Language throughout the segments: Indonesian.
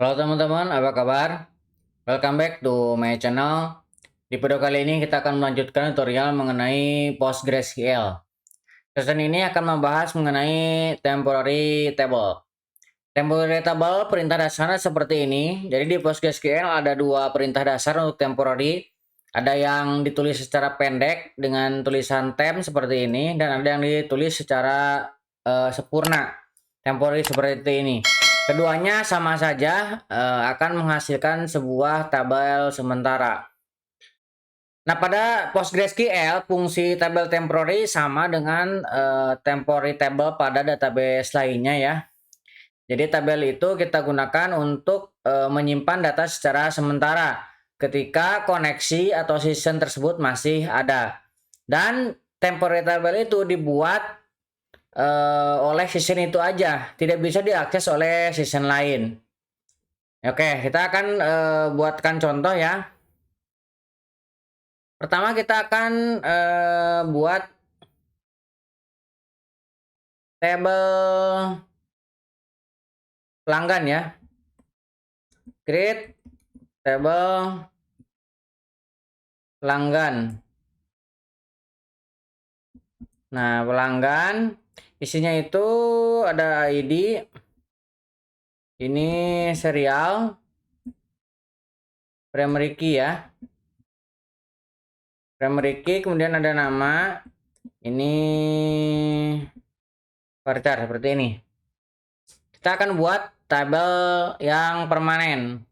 Halo teman-teman, apa kabar? Welcome back to my channel. Di video kali ini kita akan melanjutkan tutorial mengenai PostgreSQL. Session ini akan membahas mengenai temporary table. Temporary table perintah dasarnya seperti ini. Jadi di PostgreSQL ada dua perintah dasar untuk temporary. Ada yang ditulis secara pendek dengan tulisan temp seperti ini, dan ada yang ditulis secara sempurna, temporary seperti ini. Keduanya sama saja akan menghasilkan sebuah tabel sementara. Nah, pada PostgreSQL, fungsi tabel temporary sama dengan temporary table pada database lainnya ya. Jadi tabel itu kita gunakan untuk menyimpan data secara sementara ketika koneksi atau session tersebut masih ada. Dan temporary table itu dibuat oleh session itu aja, tidak bisa diakses oleh session lain. Oke, kita akan buatkan contoh ya. Pertama kita akan buat tabel pelanggan ya. Create tabel pelanggan. Nah, pelanggan isinya itu ada ID, ini serial, primary key ya. Primary key, kemudian ada nama, ini varchar seperti ini. Kita akan buat tabel yang permanen.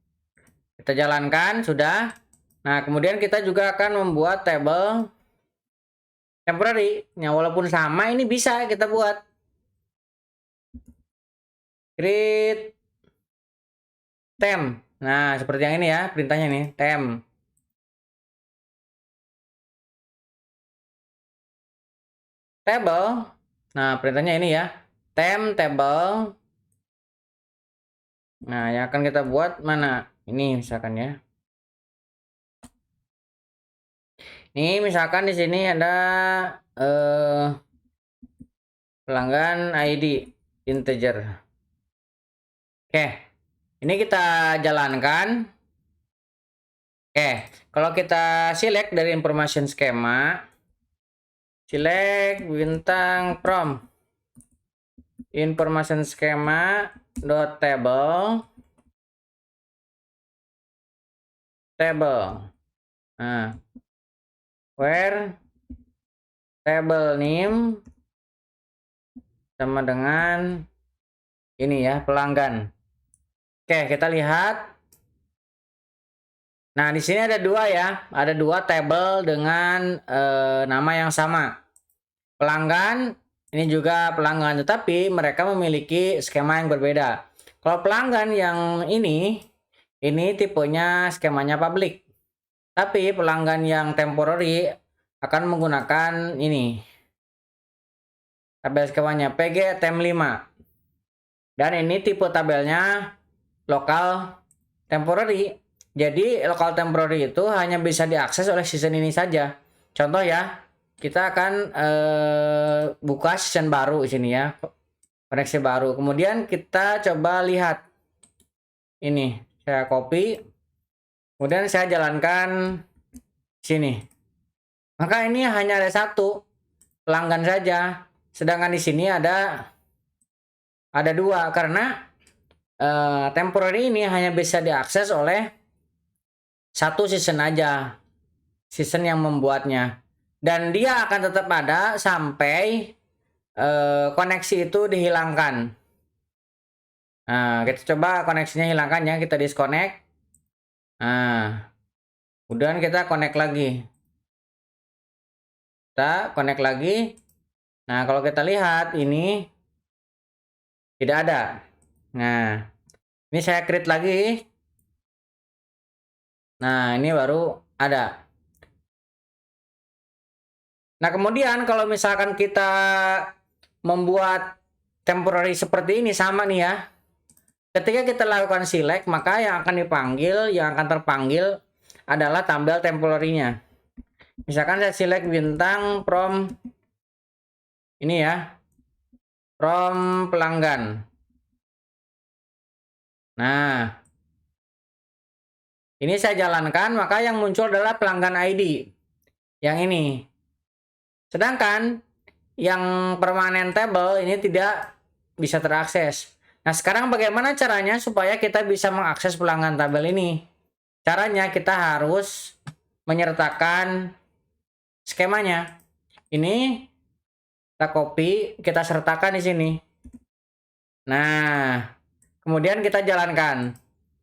Kita jalankan, sudah. Nah, kemudian kita juga akan membuat tabel temporary. Ya, walaupun sama, ini bisa kita buat. Create temp. Nah, seperti yang ini ya, perintahnya nih, temp. Table. Nah, perintahnya ini ya, temp table. Nah, yang akan kita buat mana? Ini misalkan ya. Ini misalkan di sini ada pelanggan ID integer. Oke, ini kita jalankan. Oke, kalau kita select dari information schema, select bintang from information schema dot table. Nah, where table name sama dengan ini ya, pelanggan. Oke, kita lihat. Nah, di sini ada dua ya, ada dua tabel dengan nama yang sama. Pelanggan, ini juga pelanggan, tetapi mereka memiliki skema yang berbeda. Kalau pelanggan yang ini tipenya skemanya public. Tapi pelanggan yang temporary akan menggunakan ini. Tabel skemanya PG Tem5. Dan ini tipe tabelnya local temporary. Jadi local temporary itu hanya bisa diakses oleh season ini saja. Contoh ya, kita akan buka season baru di sini ya, koneksi baru. Kemudian kita coba lihat ini, saya copy, kemudian saya jalankan sini. Maka ini hanya ada satu pelanggan saja, sedangkan di sini ada dua karena temporary ini hanya bisa diakses oleh satu season aja, season yang membuatnya, dan dia akan tetap ada sampai koneksi itu dihilangkan. Nah, kita coba koneksinya hilangkan ya, kita disconnect. Nah, kemudian kita connect lagi. Kita connect lagi. Nah, kalau kita lihat ini tidak ada. Nah, ini saya create lagi. Nah, ini baru ada. Nah, kemudian kalau misalkan kita membuat temporary seperti ini sama nih ya. Ketika kita lakukan select, maka yang akan terpanggil adalah tabel temporary-nya. Misalkan saya select bintang from ini ya, from pelanggan. Nah, Ini saya jalankan, maka yang muncul adalah pelanggan ID. Yang ini. Sedangkan yang permanen table ini tidak bisa terakses. Nah, sekarang bagaimana caranya supaya kita bisa mengakses pelanggan tabel ini? Caranya kita harus menyertakan skemanya. Ini kita copy, kita sertakan di sini. Nah, kemudian kita jalankan.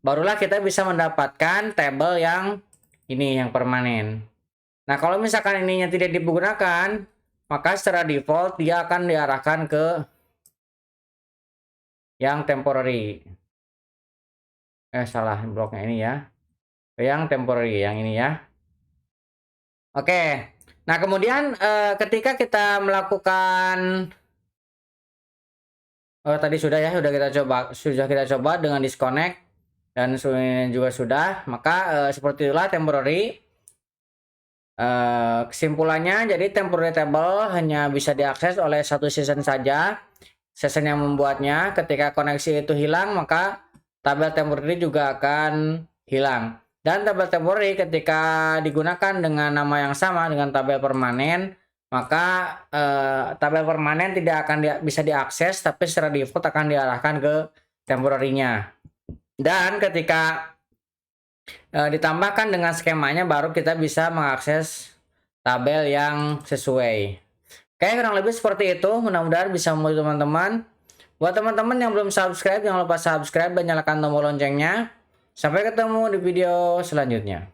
Barulah kita bisa mendapatkan tabel yang ini, yang permanen. Nah, kalau misalkan ininya tidak digunakan, maka secara default dia akan diarahkan ke yang temporary. Salah bloknya ini ya. Yang temporary, yang ini ya. Oke. Nah, kemudian ketika kita melakukan tadi sudah ya, sudah kita coba dengan disconnect dan juga sudah, maka seperti itulah temporary. Kesimpulannya, jadi temporary table hanya bisa diakses oleh satu session saja. Session yang membuatnya, ketika koneksi itu hilang, maka tabel temporary juga akan hilang. Dan tabel temporary ketika digunakan dengan nama yang sama dengan tabel permanen, maka tabel permanen tidak akan bisa diakses, tapi secara default akan diarahkan ke temporary-nya. Dan ketika ditambahkan dengan skemanya, baru kita bisa mengakses tabel yang sesuai. Oke, kurang lebih seperti itu. Mudah-mudahan bisa membantu teman-teman. Buat teman-teman yang belum subscribe, jangan lupa subscribe dan nyalakan tombol loncengnya. Sampai ketemu di video selanjutnya.